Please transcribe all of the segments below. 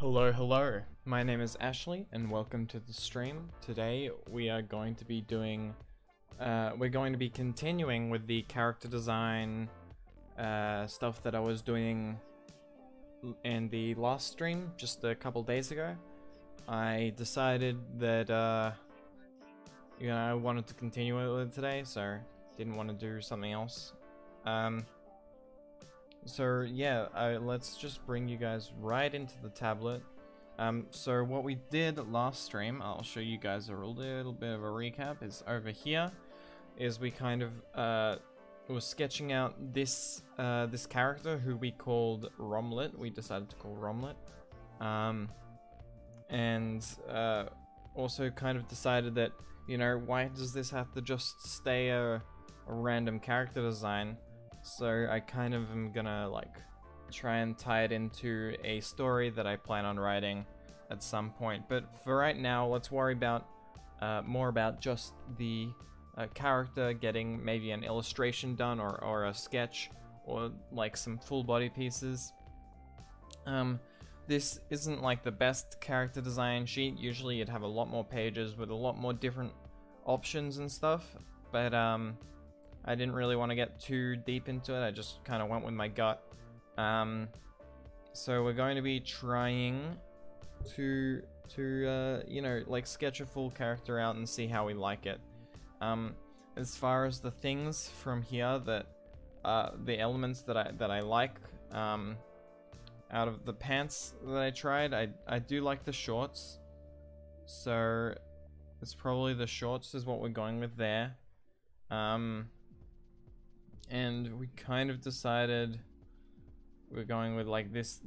Hello, hello. My name is Ashley, and welcome to the stream. Today we are going to be doing, we're going to be continuing with the character design stuff that I was doing in the last stream just a couple days ago. I decided that, I wanted to continue with it today, so didn't want to do something else. So yeah, let's just bring you guys right into the tablet. So what we did last stream, I'll show you guys a little bit of a recap, is over here, is we kind of was sketching out this this character who we called Romlet. We decided to call Romlet. And also kind of decided that, you know, why does this have to just stay a random character design? So I kind of am gonna like try and tie it into a story that I plan on writing at some point. But for right now, let's worry about more about just the character getting maybe an illustration done or a sketch or like some full body pieces. This isn't like the best character design sheet. Usually you'd have a lot more pages with a lot more different options and stuff, but I didn't really want to get too deep into it. I just kind of went with my gut. So we're going to be trying to you know, like sketch a full character out and see how we like it. As far as the things from here that the elements that I like out of the pants that I tried, I do like the shorts. So it's probably the shorts is what we're going with there. And we kind of decided we're going with like this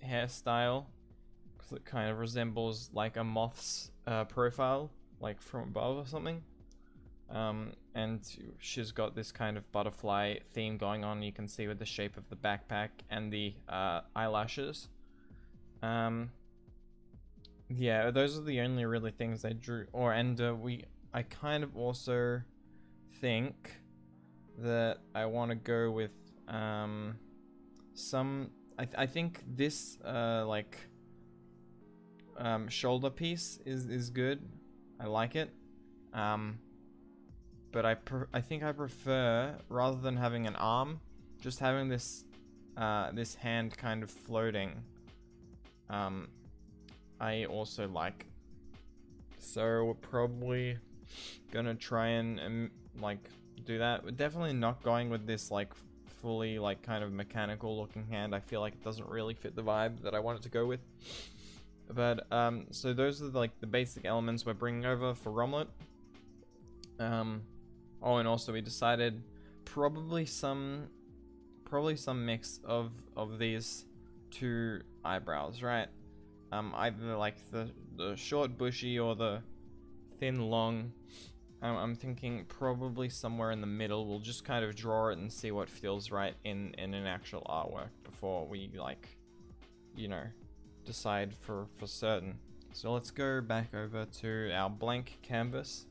hairstyle, because that kind of resembles like a moth's profile, like from above or something. And she's got this kind of butterfly theme going on. You can see with the shape of the backpack and the eyelashes. Yeah, those are the only really things I drew. I kind of also think that I want to go with I think this shoulder piece is good. I like it. But I think I prefer, rather than having an arm, just having this this hand kind of floating. I also like. So we're probably gonna try and like do that. We're definitely not going with this like fully like kind of mechanical looking hand. I feel like it doesn't really fit the vibe that I want it to go with. But so those are like the basic elements we're bringing over for Romlet. Oh, and also we decided probably some mix of these two eyebrows, right? Either like the short bushy or the thin long. I'm thinking probably somewhere in the middle. We'll just kind of draw it and see what feels right in an actual artwork before we like, you know, decide for certain. So let's go back over to our blank canvas.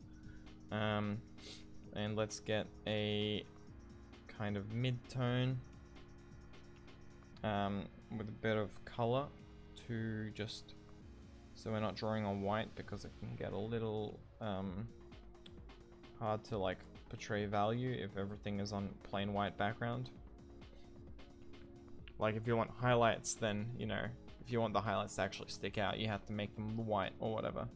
And let's get a kind of mid-tone with a bit of color to just, so we're not drawing on white because it can get a little hard to like portray value if everything is on plain white background. Like if you want highlights, then, you know, if you want the highlights to actually stick out, you have to make them white or whatever.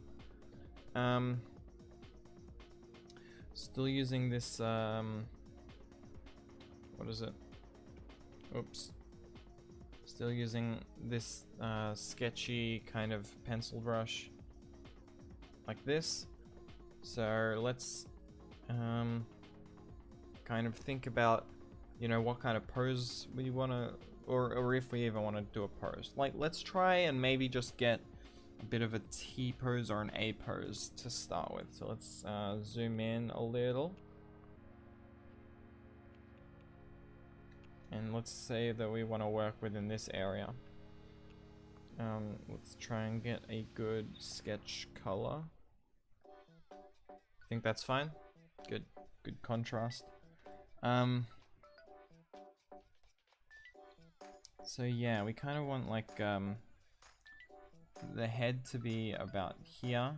Still using this, what is it? Oops. Still using this sketchy kind of pencil brush like this. So let's kind of think about, you know, what kind of pose we want to, or if we even want to do a pose. Like, let's try and maybe just get a bit of a T pose or an A pose to start with. So let's zoom in a little. And let's say that we want to work within this area. Let's try and get a good sketch color. I think that's fine. Good contrast. So yeah, we kind of want like the head to be about here.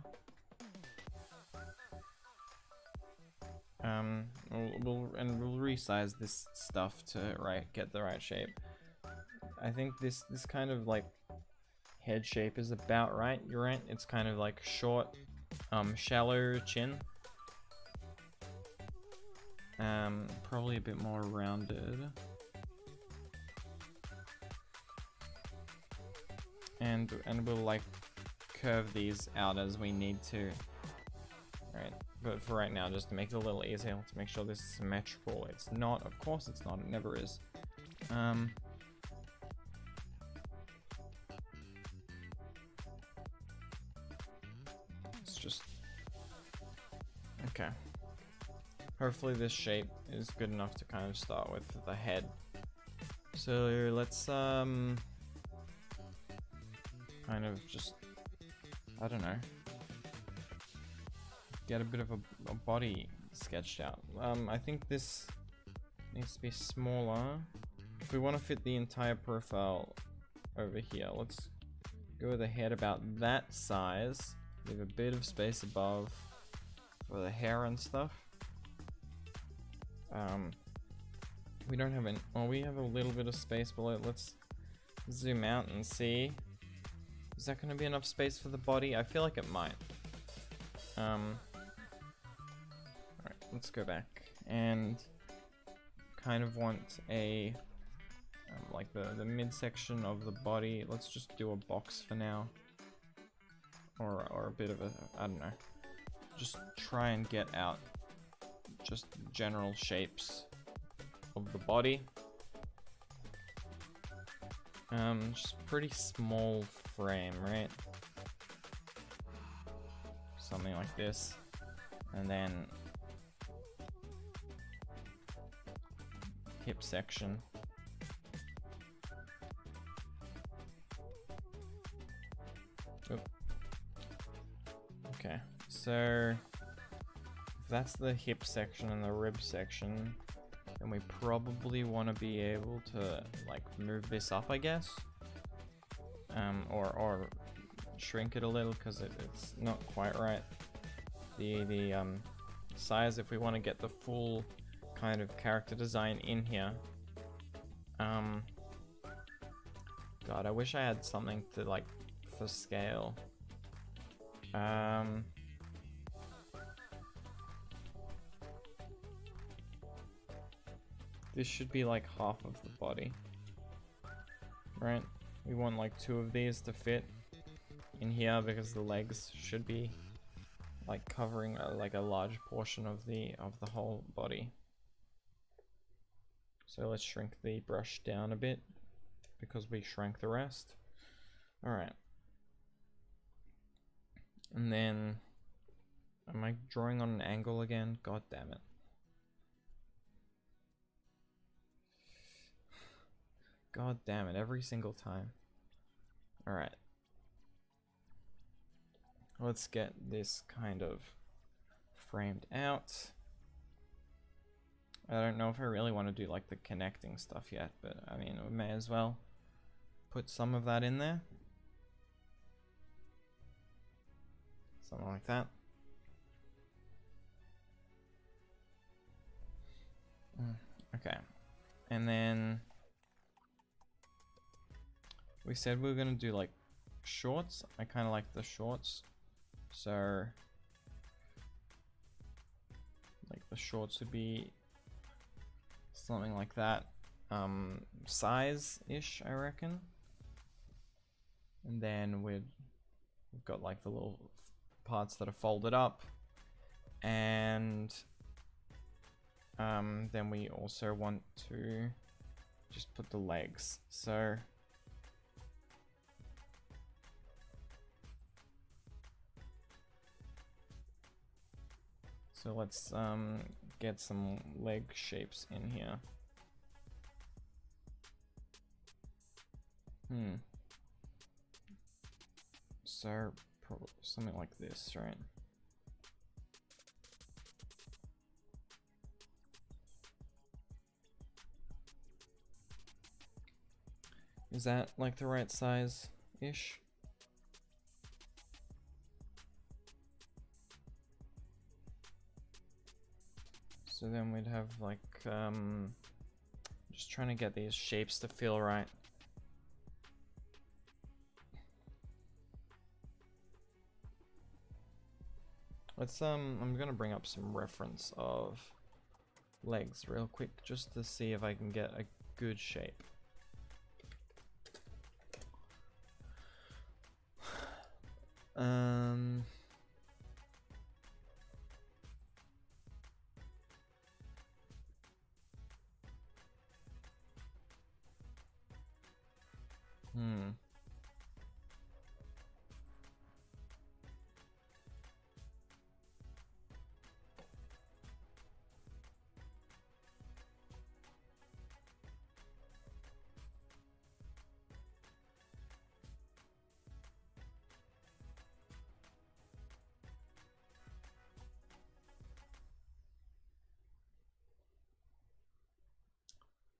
We'll resize this stuff to get the right shape. I think this kind of like head shape is about right. You're right. It's kind of like short, shallow chin. Probably a bit more rounded. And we'll like curve these out as we need to. Alright, but for right now, just to make it a little easier, let's make sure this is symmetrical. It's not, of course it's not, it never is. It's just, okay. Hopefully this shape is good enough to kind of start with the head. So let's kind of just, I don't know, get a bit of a body sketched out. I think this needs to be smaller. If we want to fit the entire profile over here, let's go with a head about that size. Leave a bit of space above for the hair and stuff. We don't have we have a little bit of space below. Let's zoom out and see. Is that going to be enough space for the body? I feel like it might. Alright, let's go back and kind of want a like the midsection of the body. Let's just do a box for now, or a bit of a, I don't know. Just try and get out just general shapes of the body. Just pretty small frame, right? something like this, and then hip section. Oop. Okay, so if that's the hip section and the rib section, then we probably want to be able to like move this up, I guess, or shrink it a little because it's not quite right. The size, if we want to get the full kind of character design in here. God, I wish I had something to like for scale. This should be like half of the body, right? We want like 2 of these to fit in here because the legs should be like covering like a large portion of the whole body. So let's shrink the brush down a bit because we shrank the rest. All right. And then, am I drawing on an angle again? God damn it. God damn it, every single time. All right. Let's get this kind of framed out. I don't know if I really want to do like the connecting stuff yet, but I mean, we may as well put some of that in there. Something like that. Okay. And then we said we were going to do like shorts. I kind of like the shorts. So like the shorts would be something like that. Size-ish, I reckon. And then we've got like the little parts that are folded up, and then we also want to just put the legs. So let's get some leg shapes in here. So probably something like this, right? Is that like the right size-ish? So then we'd have like, just trying to get these shapes to feel right. Let's, I'm gonna bring up some reference of legs real quick just to see if I can get a good shape.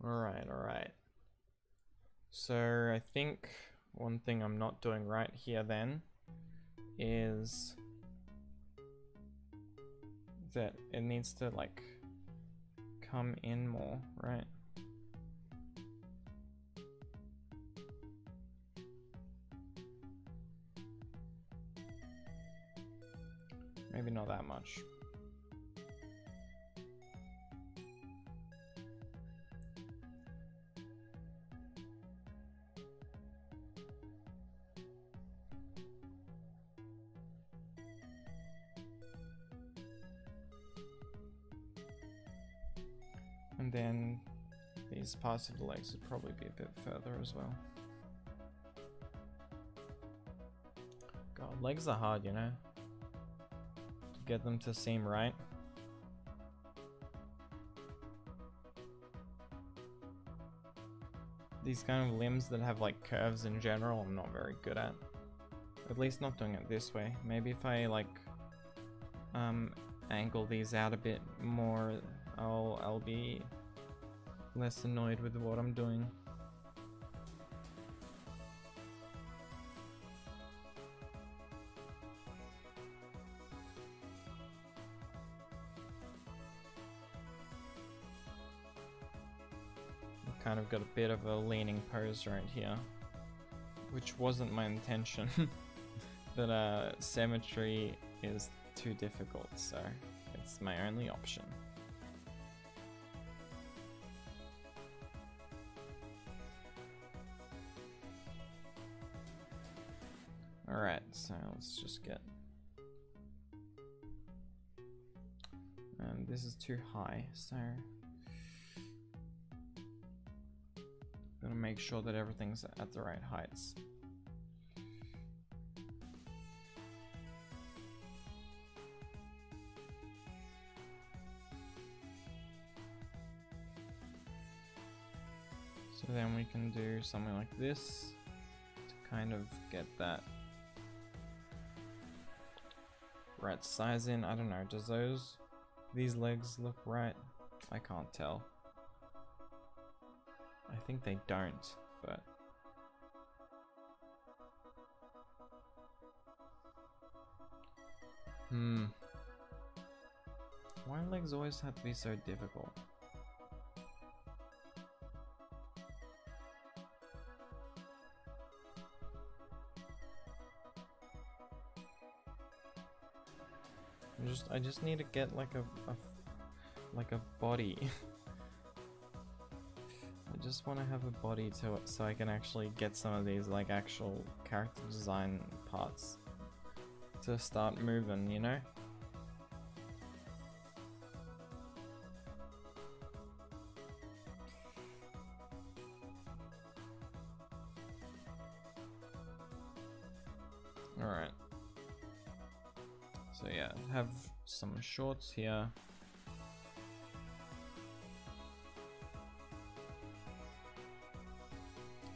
Alright. So I think one thing I'm not doing right here then is that it needs to like come in more, right? Maybe not that much. And then these parts of the legs would probably be a bit further as well. God, legs are hard, you know? get them to seem right. These kind of limbs that have like curves in general, I'm not very good at. At least not doing it this way. Maybe if I like angle these out a bit more, I'll be less annoyed with what I'm doing. Kind of got a bit of a leaning pose right here, which wasn't my intention. But symmetry is too difficult, so it's my only option. Alright, so let's just get... this is too high, so... Gotta make sure that everything's at the right heights. So then we can do something like this to kind of get that right size in. I don't know, does these legs look right? I can't tell. I think they don't, but... Why do legs always have to be so difficult? I just need to get like a body. I just want to have a body to it so I can actually get some of these like actual character design parts to start moving, you know? Alright. So yeah, have some shorts here.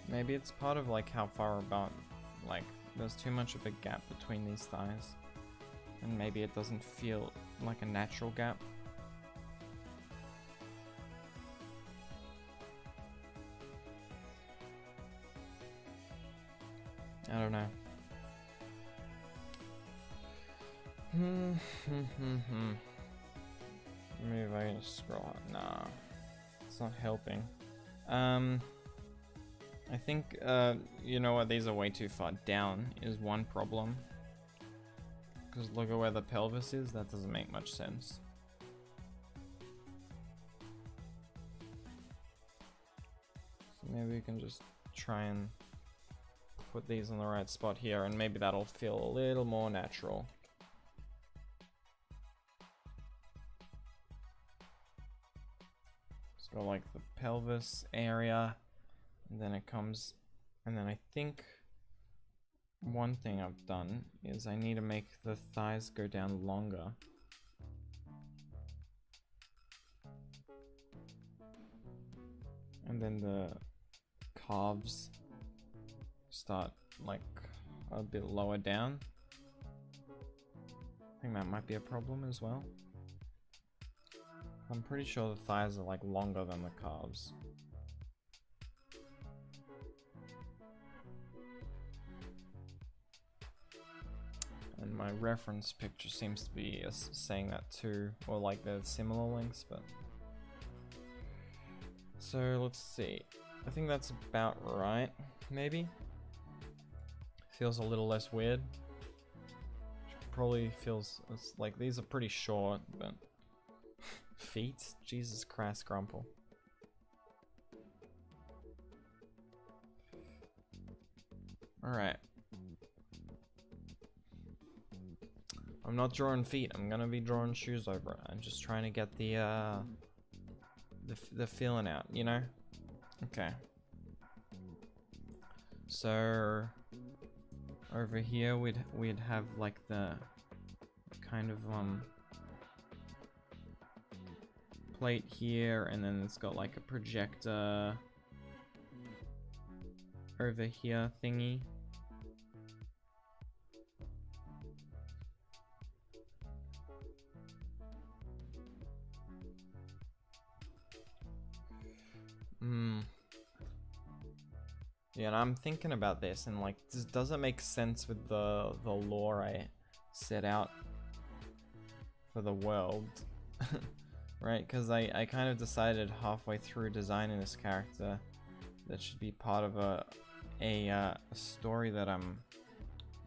Maybe it's part of like how far about, like there's too much of a gap between these thighs, and maybe it doesn't feel like a natural gap. I don't know. Maybe if I can scroll up. Nah, it's not helping. I think, you know what, these are way too far down is one problem. Because look at where the pelvis is, that doesn't make much sense. So maybe we can just try and put these in the right spot here, and maybe that'll feel a little more natural. So like the pelvis area. And then it comes, and then I think one thing I've done is I need to make the thighs go down longer. And then the calves start like a bit lower down. I think that might be a problem as well. I'm pretty sure the thighs are like longer than the calves. And my reference picture seems to be saying that too, or like they're similar lengths, but... So let's see. I think that's about right, maybe? Feels a little less weird. Probably feels like these are pretty short, but... Feet? Jesus Christ, Grumple. Alright. I'm not drawing feet, I'm gonna be drawing shoes over it. I'm just trying to get the feeling out, you know? Okay. So over here we'd have like the kind of plate here, and then it's got like a projector over here thingy. Yeah, and I'm thinking about this, and like, does it make sense with the lore I set out for the world? Right, because I kind of decided halfway through designing this character that should be part of a story that I'm,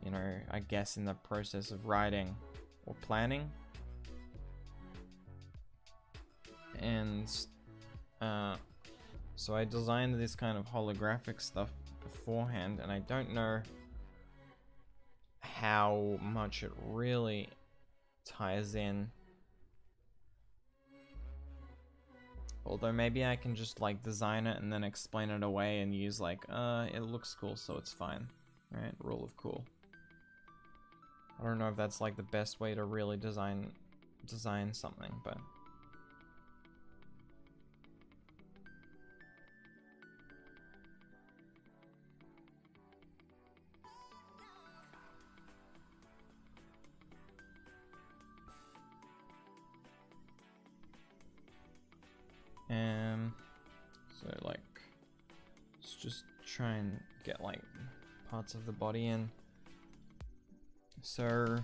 you know, I guess in the process of writing or planning. And so I designed this kind of holographic stuff beforehand, and I don't know how much it really ties in. Although maybe I can just like design it and then explain it away and use like, it looks cool, so it's fine. Right? Rule of cool. I don't know if that's like the best way to really design something, but so like, let's just try and get like parts of the body in. So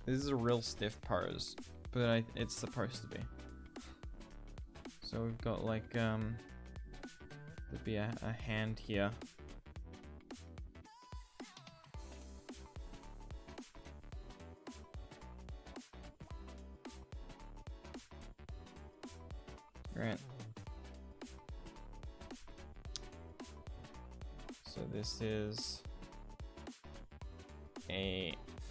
this is a real stiff pose, but it's supposed to be. So we've got like there'd be a hand here. Right. So this is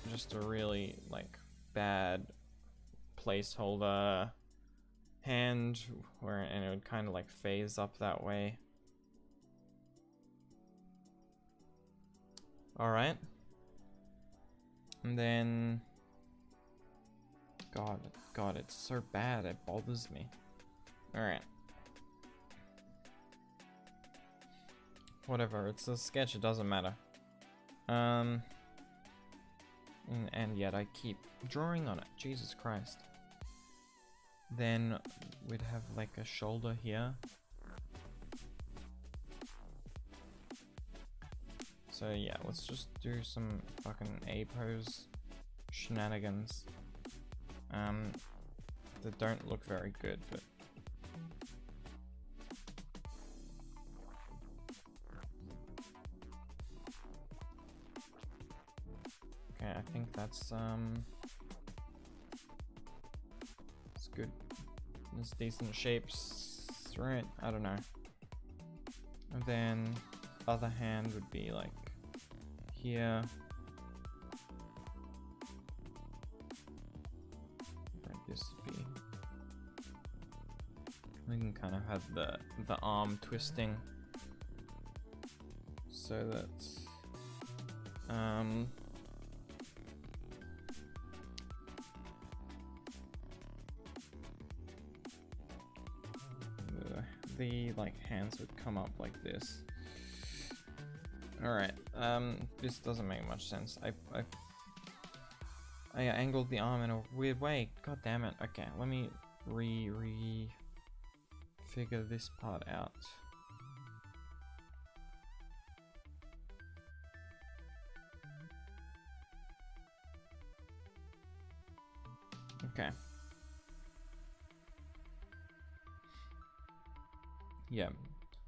just a really like bad placeholder hand and it would kind of like phase up that way. All right. And then God, it's so bad it bothers me. All right. Whatever, it's a sketch, it doesn't matter. And yet I keep drawing on it, Jesus Christ. Then we'd have like a shoulder here. So yeah, let's just do some fucking A-pose shenanigans. That don't look very good, but okay, I think that's it's good. It's decent shapes, right? I don't know. And then other hand would be like here. Right, this would be. We can kind of have the arm twisting, so that the like hands would come up like this. All right, this doesn't make much sense. I angled the arm in a weird way. God damn it. Okay, let me figure this part out. Okay. Yeah.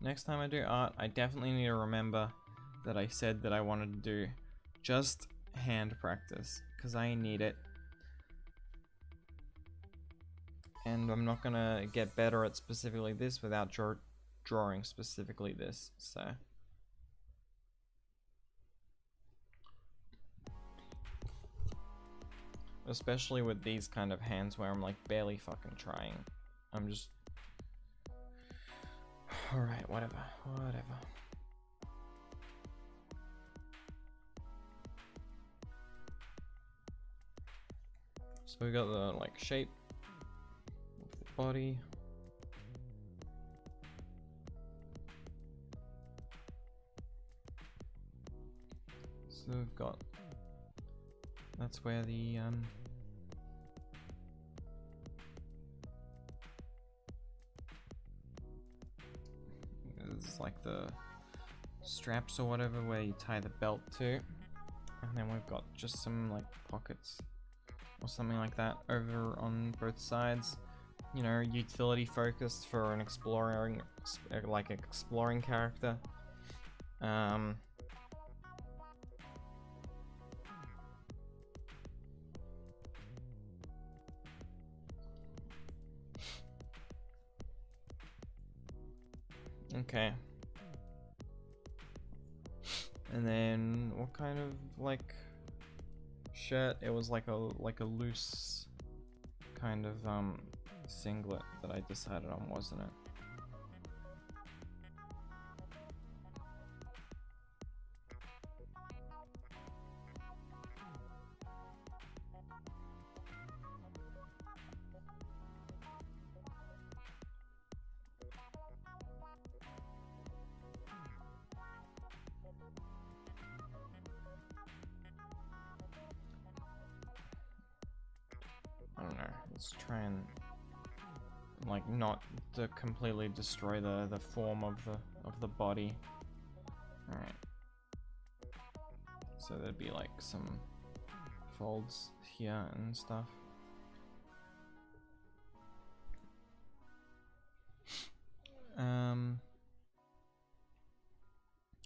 Next time I do art, I definitely need to remember that I said that I wanted to do just hand practice, because I need it. And I'm not gonna get better at specifically this without drawing specifically this, so. Especially with these kind of hands where I'm like barely fucking trying. I'm just... Alright, whatever. So we got the like shape of the body. So we've got, that's where the it's like the straps or whatever where you tie the belt to, and then we've got just some like pockets or something like that over on both sides. You know, utility focused for an exploring character. Okay. And then what kind of like shirt? It was like a loose kind of singlet that I decided on, wasn't it? I don't know. Let's try and like not to completely destroy the form of the body. All right. So there'd be like some folds here and stuff.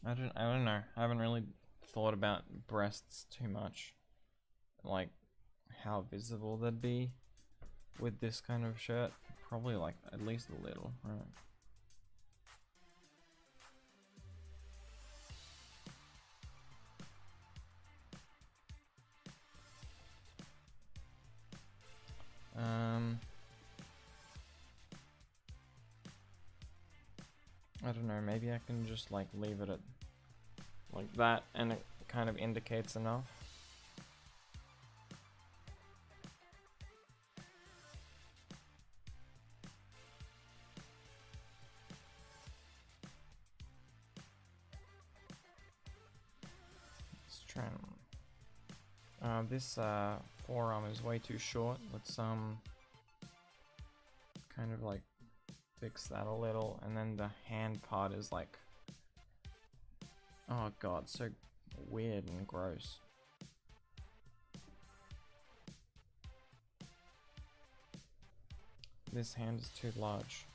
I don't know. I haven't really thought about breasts too much. Like how visible they'd be with this kind of shirt. Probably like at least a little, right? I don't know, maybe I can just like leave it at like that and it kind of indicates enough. Let's try and this forearm is way too short. Let's kind of like fix that a little, and then the hand part is like, oh god, so weird and gross. This hand is too large,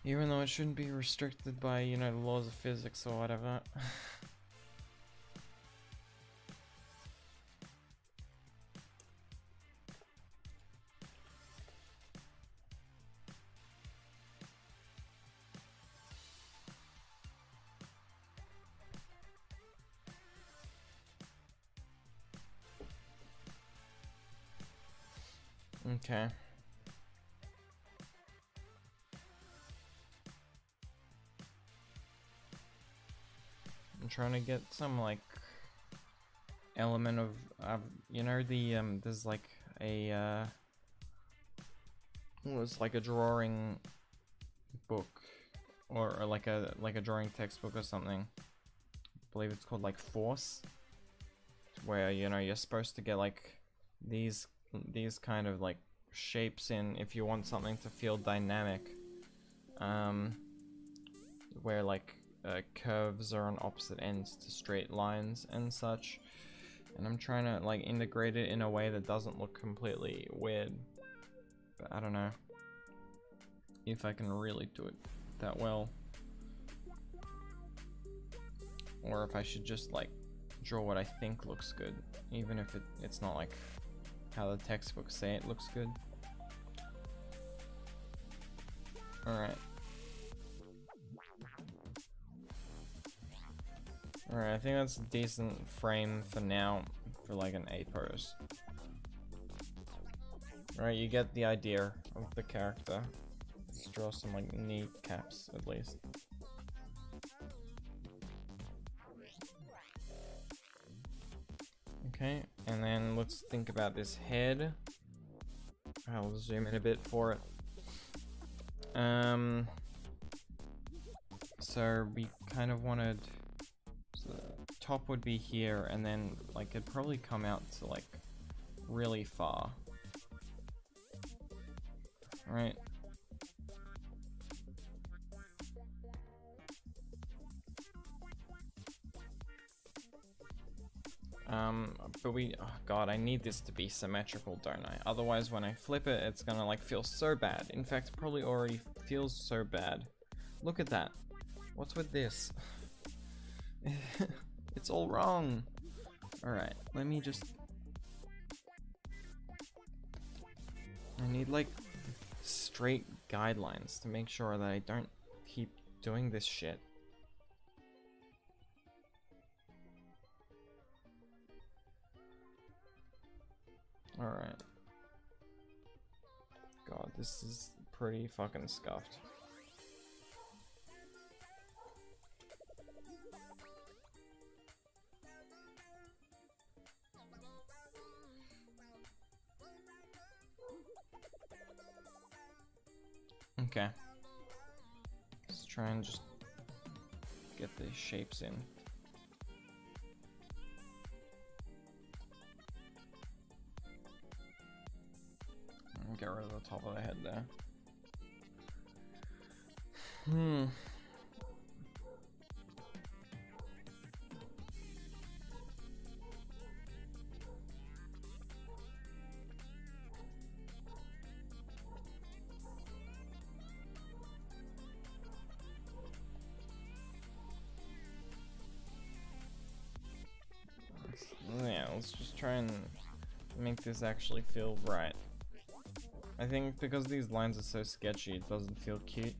even though it shouldn't be restricted by, you know, the laws of physics or whatever. Okay. I'm trying to get some like element of you know, the there's like a it was like a drawing book or like a drawing textbook or something. I believe it's called like Force, where, you know, you're supposed to get like these kind of like shapes in if you want something to feel dynamic, where like curves are on opposite ends to straight lines and such, and I'm trying to like integrate it in a way that doesn't look completely weird, but I don't know if I can really do it that well, or if I should just like draw what I think looks good, even if it's not like how the textbooks say it looks good. Alright. Alright, I think that's a decent frame for now for like an A pose. Alright, you get the idea of the character. Let's draw some like knee caps at least. Okay, and then let's think about this head. I'll zoom in a bit for it. So we kind of wanted, so the top would be here, and then like it'd probably come out to like really far, right? But oh god, I need this to be symmetrical, don't I? Otherwise when I flip it, it's gonna like feel so bad. In fact, it probably already feels so bad. Look at that. What's with this? It's all wrong. Alright, let me just... I need like straight guidelines to make sure that I don't keep doing this shit. Alright. God, this is pretty fucking scuffed. Okay. Let's try and just get these shapes in. Get rid of the top of the head there. Yeah, let's just try and make this actually feel right. I think because these lines are so sketchy, it doesn't feel cute.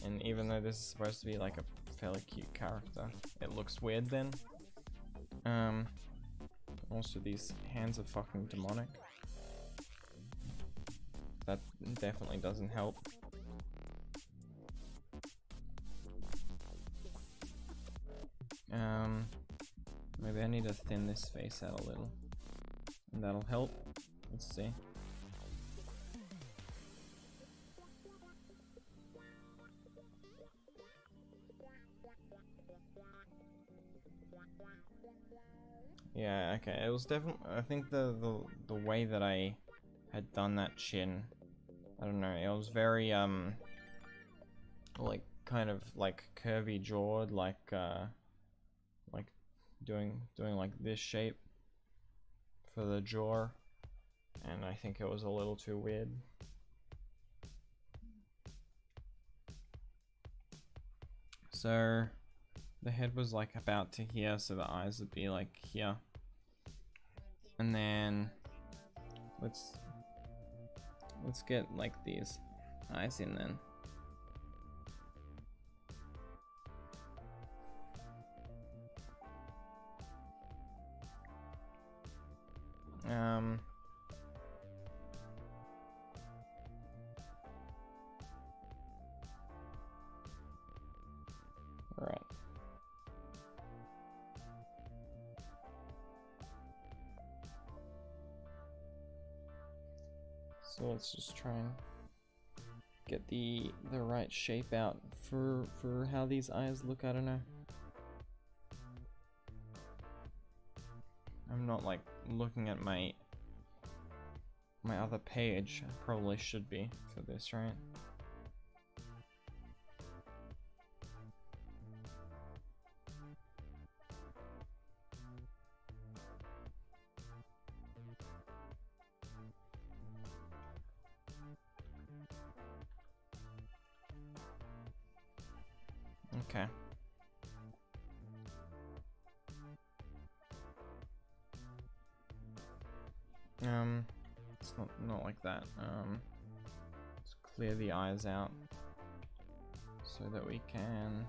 And even though this is supposed to be like a fairly cute character, it looks weird then. Also these hands are fucking demonic. That definitely doesn't help. Maybe I need to thin this face out a little. And that'll help. Let's see. Yeah, okay. It was definitely, I think the way that I had done that chin, I don't know, it was very like kind of like curvy jawed, like doing like this shape for the jaw, and I think it was a little too weird. So the head was like about to here, so the eyes would be like here. And then let's get like these eyes in then. All right. So let's just try and get the right shape out for how these eyes look. I don't know. I'm not like looking at my other page. I probably should be for this, right? Okay. It's not like that. Let's clear the eyes out so that we can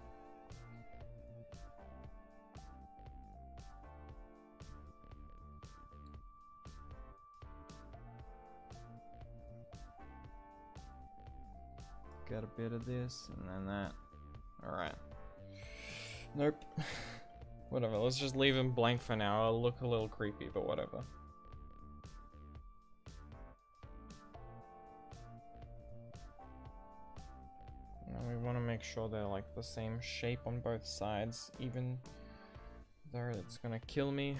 get a bit of this and then that. Alright. Nope. Whatever, let's just leave him blank for now. It'll look a little creepy, but whatever. make sure they're like the same shape on both sides, even though it's gonna kill me.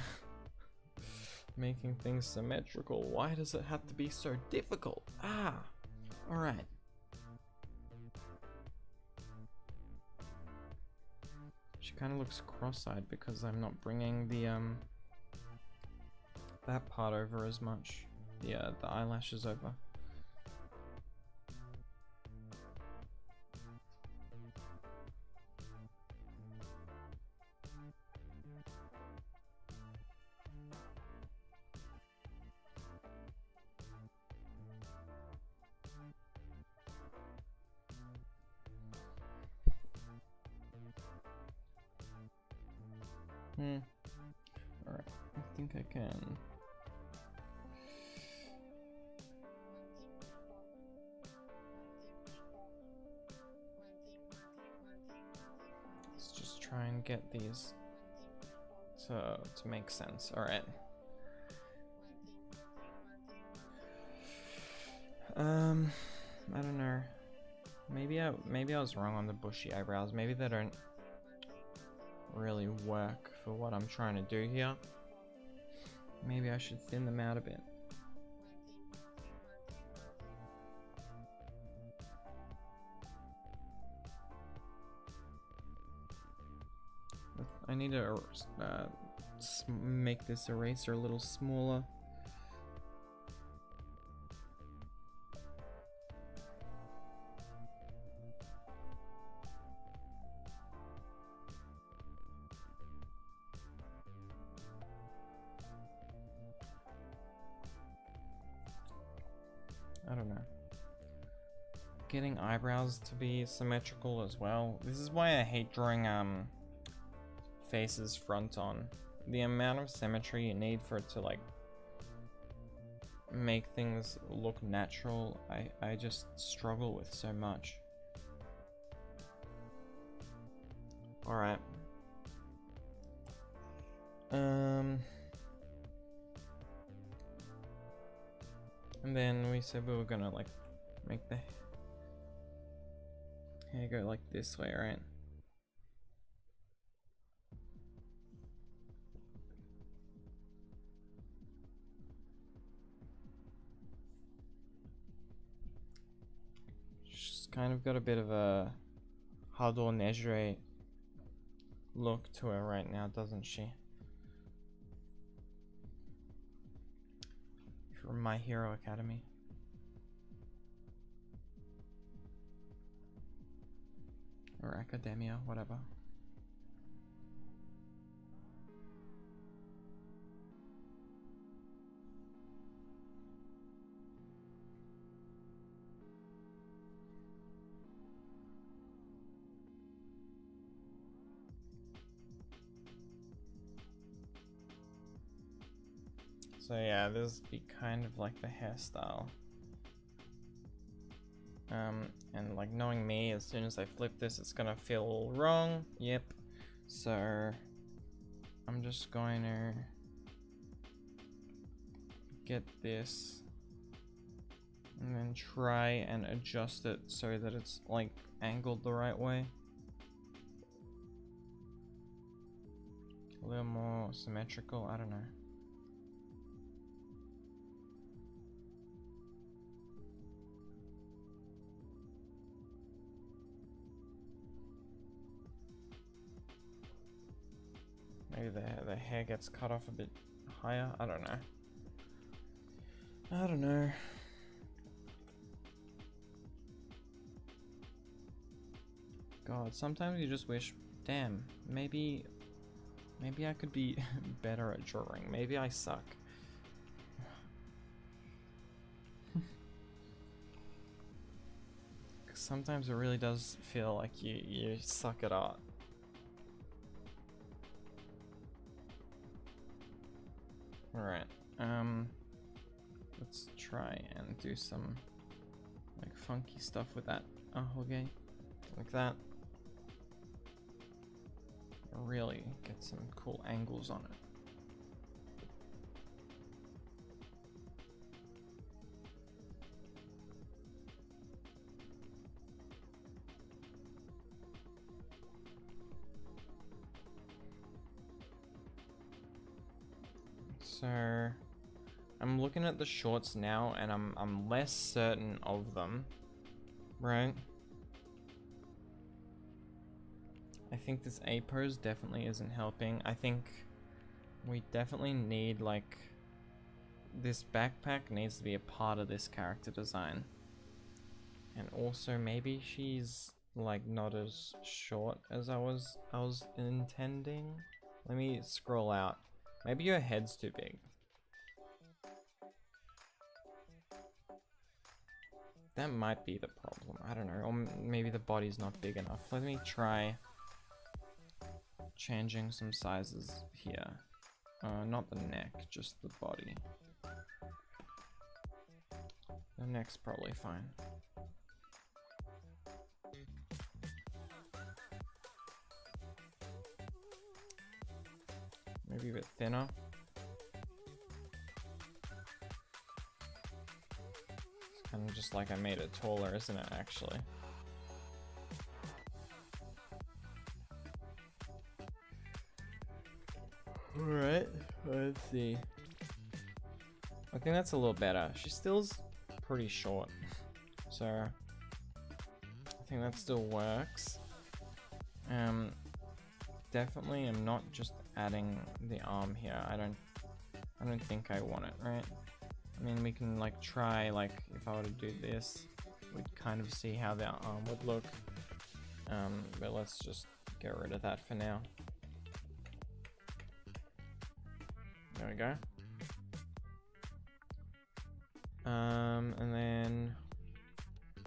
Making things symmetrical. Why does it have to be so difficult? Ah, alright. She kind of looks cross-eyed because I'm not bringing the that part over as much. The eyelashes over. Alright, I think I can. Let's just try and get these to make sense. Alright. I don't know. Maybe I was wrong on the bushy eyebrows. Maybe they don't really work for what I'm trying to do here. Maybe I should thin them out a bit. I need to make this eraser a little smaller. I don't know. Getting eyebrows to be symmetrical as well. This is why I hate drawing faces front on. The amount of symmetry you need for it to like make things look natural, I just struggle with so much. Alright. And then we said we were gonna like make the hair go like this way, right? She's kind of got a bit of a Hardor Nejre look to her right now, doesn't she? From My Hero Academy. Or Academia, whatever. So yeah, this would be kind of like the hairstyle. And like knowing me, as soon as I flip this, it's gonna feel wrong. Yep. So I'm just going to get this and then try and adjust it so that it's like angled the right way. A little more symmetrical, I don't know. Maybe the hair gets cut off a bit higher. I don't know. I don't know. God, sometimes you just wish, damn, maybe I could be better at drawing. Maybe I suck. Sometimes it really does feel like you suck at art. Alright, let's try and do some like funky stuff with that ahoge, like that. Really get some cool angles on it. So I'm looking at the shorts now, and I'm less certain of them, right? I think this A pose definitely isn't helping. I think we definitely need, like, this backpack needs to be a part of this character design. And also maybe she's like not as short as I was intending. Let me scroll out. Maybe your head's too big. That might be the problem. I don't know. Or maybe the body's not big enough. Let me try changing some sizes here. Not the neck, just the body. The neck's probably fine. Maybe a bit thinner. It's kind of just like I made it taller, isn't it, actually? Alright, let's see. I think that's a little better. She still's pretty short, so I think that still works. Definitely I'm not just adding the arm here. I don't think I want it, right? I mean, we can like try, like if I were to do this, we'd kind of see how the arm would look. But let's just get rid of that for now. There we go. And then,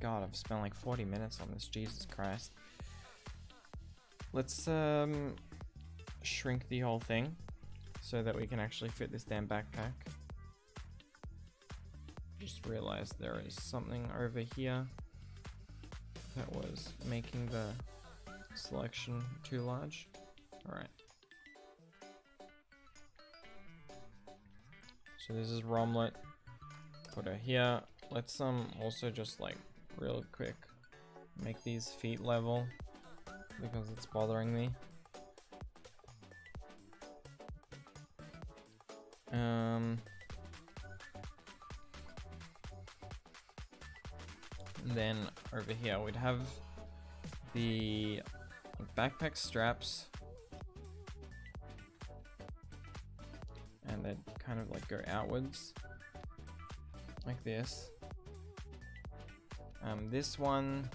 God, I've spent like 40 minutes on this, Jesus Christ. Let's shrink the whole thing so that we can actually fit this damn backpack. Just realized there is something over here that was making the selection too large. Alright. So this is Romlet. Put her here. Let's also just like real quick make these feet level because it's bothering me. Then over here we'd have the backpack straps, and they'd kind of like go outwards like this. This one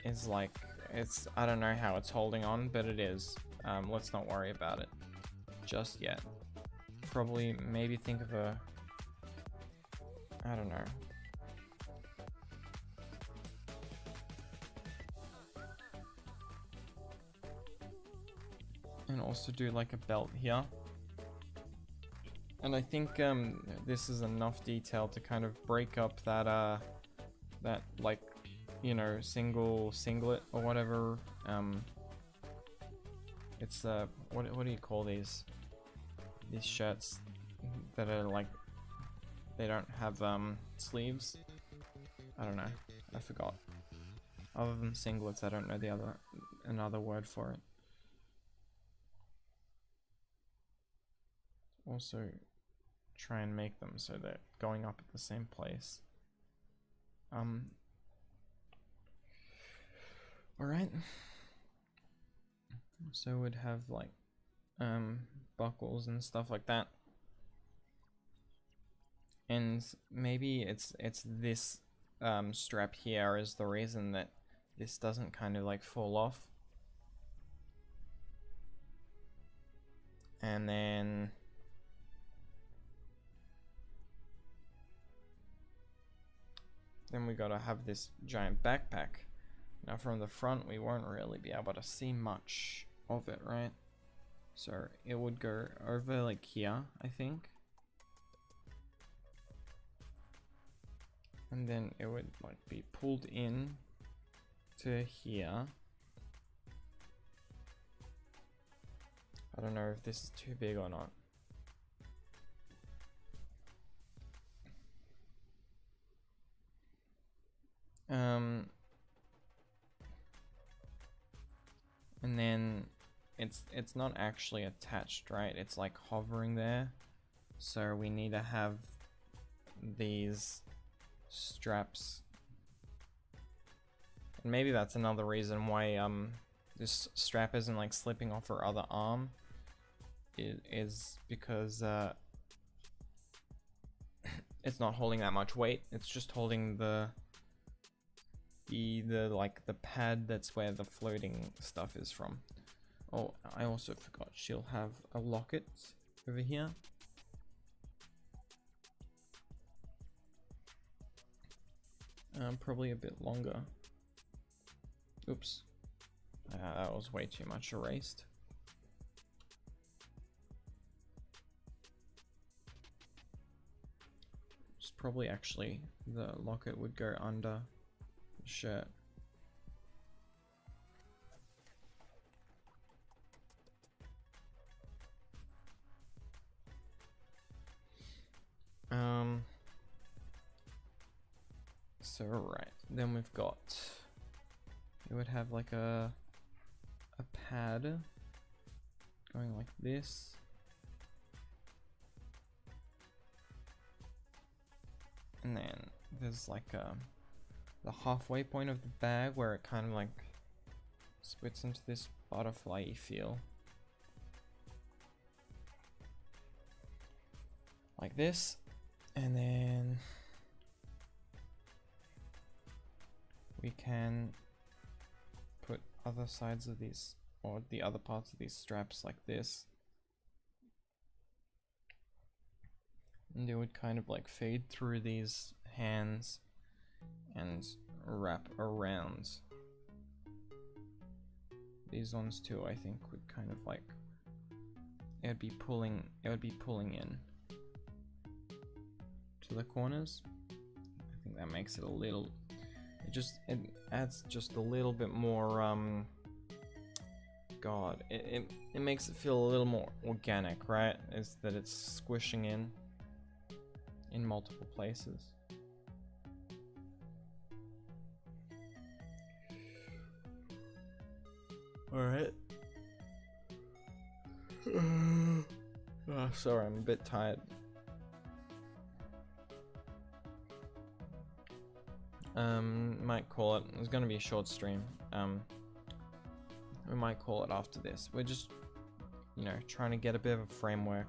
is like, I don't know how it's holding on, but it is. Let's not worry about it just yet. Probably maybe think of a, I don't know. And also do like a belt here. And I think this is enough detail to kind of break up that that like, you know, single singlet or whatever. It's what do you call these shirts that are like, they don't have sleeves? I don't know, I forgot. Other than singlets, I don't know another word for it. Also try and make them so they're going up at the same place. Alright. So we'd have like buckles and stuff like that. And maybe it's this strap here is the reason that this doesn't kind of like fall off. And then we gotta have this giant backpack. Now from the front we won't really be able to see much of it, right? So it would go over like here, I think. And then it would like be pulled in to here. I don't know if this is too big or not. And then it's not actually attached, right? It's like hovering there. So we need to have these straps. And maybe that's another reason why this strap isn't like slipping off her other arm. It is because it's not holding that much weight. It's just holding the like the pad that's where the floating stuff is from. Oh, I also forgot she'll have a locket over here. Probably a bit longer. Oops. That was way too much erased. It's probably actually the locket would go under the shirt. So right, then we've got, it would have like a pad going like this. And then there's like the halfway point of the bag where it kind of like splits into this butterfly feel. Like this. And then we can put other sides of these, or the other parts of these straps like this. And they would kind of like fade through these hands and wrap around. These ones too, I think, would kind of like, it would be pulling in to the corners. I think that makes it a little, it adds just a little bit more God, it makes it feel a little more organic, right? Is that it's squishing in multiple places. Alright. Oh, sorry, I'm a bit tired. Might call it. It's gonna be a short stream. We might call it after this. We're just, you know, trying to get a bit of a framework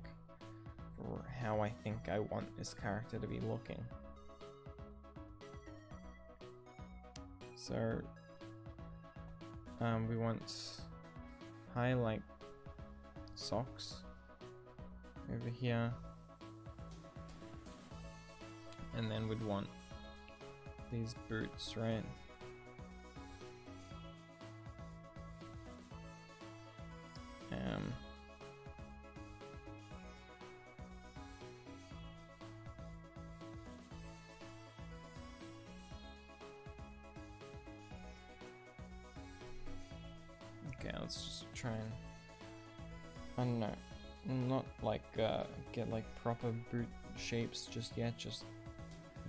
for how I think I want this character to be looking. So, we want high like socks over here, and then we'd want these boots, right? Okay, let's just try and, I don't know, not like get like proper boot shapes just yet, just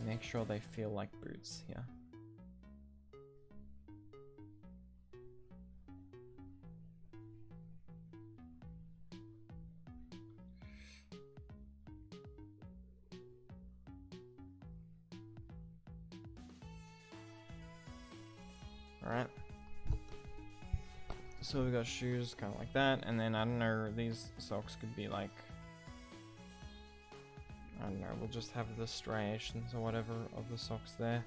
make sure they feel like boots, yeah. Alright. So we got shoes kind of like that, and then I don't know, these socks could be like, I don't know, we'll just have the striations or whatever of the socks there.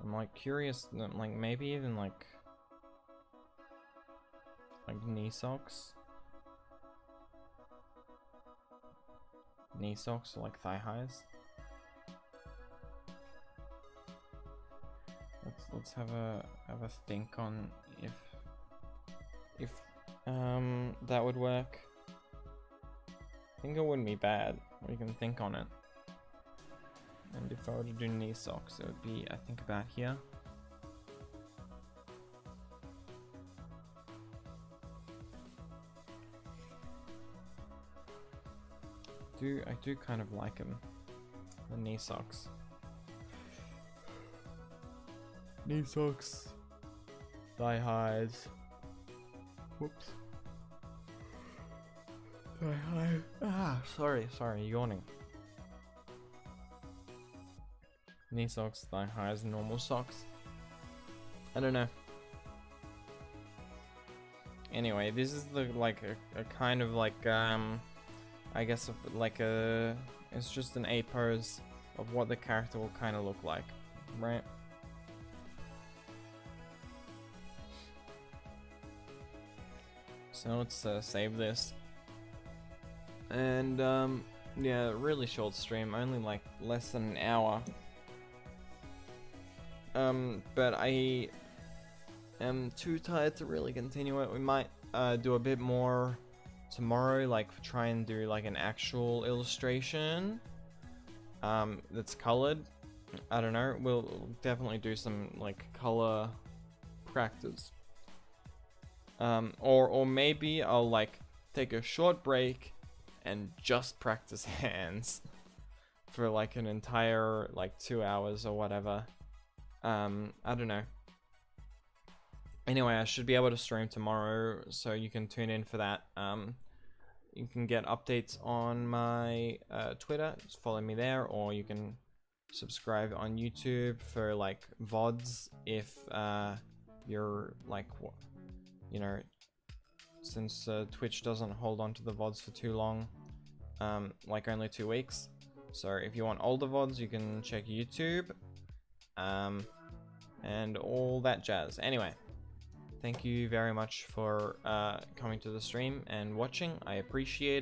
I'm like curious, like maybe even like knee socks. Knee socks or like thigh highs. Let's have a think on if that would work. I think it wouldn't be bad. We can think on it. And if I were to do knee socks, it would be, I think, about here. I do kind of like them, the knee socks. knee socks, thigh highs. Whoops. Thigh high. Sorry, yawning. Knee socks, thigh highs, normal socks. I don't know. Anyway, this is the a kind of I guess it's just an A pose of what the character will kind of look like, right? So let's save this. And yeah, really short stream, only like less than an hour. But I am too tired to really continue it. We might do a bit more tomorrow, like try and do like an actual illustration that's colored. I don't know, we'll definitely do some like color practice. Or maybe I'll like take a short break and just practice hands for like an entire like 2 hours or whatever. I don't know. Anyway, I should be able to stream tomorrow, so you can tune in for that. You can get updates on my Twitter, just follow me there, or you can subscribe on YouTube for like VODs if you're like, you know, since Twitch doesn't hold on to the VODs for too long, like only 2 weeks. So if you want older VODs, you can check YouTube, and all that jazz. Anyway, thank you very much for coming to the stream and watching. I appreciate it.